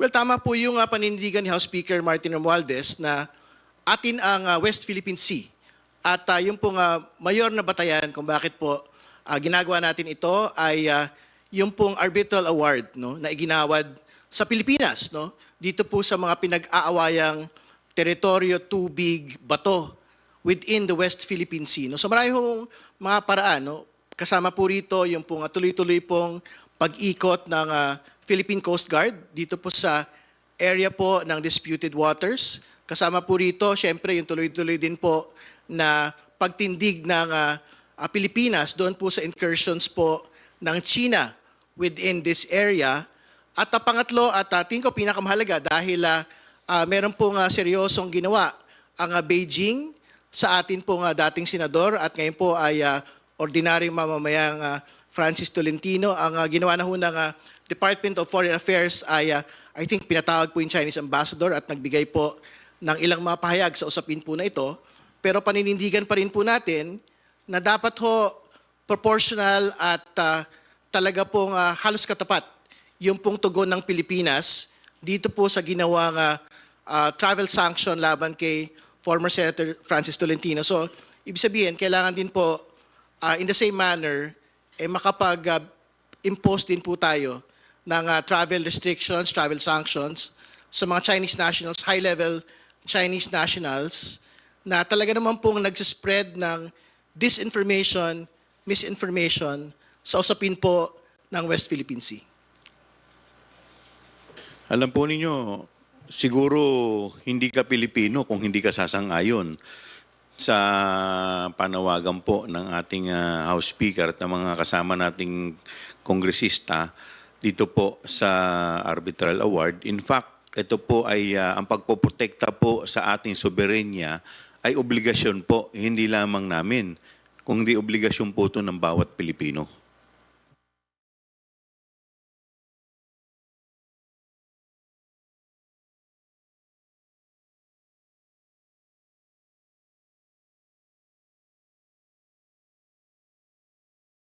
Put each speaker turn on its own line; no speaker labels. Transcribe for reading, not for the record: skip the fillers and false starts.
Well, tama po yung panindigan ni House Speaker Martin Romualdez na atin ang West Philippine Sea. At yung pong mayor na batayan kung bakit po ginagawa natin ito ay yung pong arbitral award, no, na iginawad sa Pilipinas, no, dito po sa mga pinag-aawayang teritoryo, tubig, bato within the West Philippine Sea. No. So marami pong mga paraan, no, kasama po rito yung pong tuloy-tuloy pong pag-ikot ng Philippine Coast Guard dito po sa area po ng disputed waters. Kasama po rito, syempre, yung tuloy-tuloy din po na pagtindig ng Pilipinas doon po sa incursions po ng China within this area. At pangatlo, at tingin ko pinakamahalaga dahil meron pong seryosong ginawa ang Beijing sa atin pong dating senador at ngayon po ay ordinaryong mamamayang Francis Tolentino. Ang ginawa na ho ng Department of Foreign Affairs ay I think pinatawag po yung Chinese ambassador at nagbigay po ng ilang mga pahayag sa usapin po na ito. Pero paninindigan pa rin po natin na dapat ho proportional at talaga pong halos katapat yung pong tugon ng Pilipinas dito po sa ginawang travel sanction laban kay former Senator Francis Tolentino. So, ibig sabihin, kailangan din po in the same manner, makapag-impose din po tayo ng travel restrictions, travel sanctions sa mga Chinese nationals, high-level Chinese nationals, na talaga naman pong nagsispread ng disinformation, misinformation sa usapin po ng West Philippine Sea.
Alam po ninyo, siguro hindi ka Pilipino kung hindi ka sasang-ayon sa panawagan po ng ating House Speaker at ng mga kasama nating kongresista dito po sa Arbitral Award. In fact, ito po ay ang pagpoprotekta po sa ating soberenya ay obligasyon po, hindi lamang namin, kundi obligasyon po ito ng bawat Pilipino.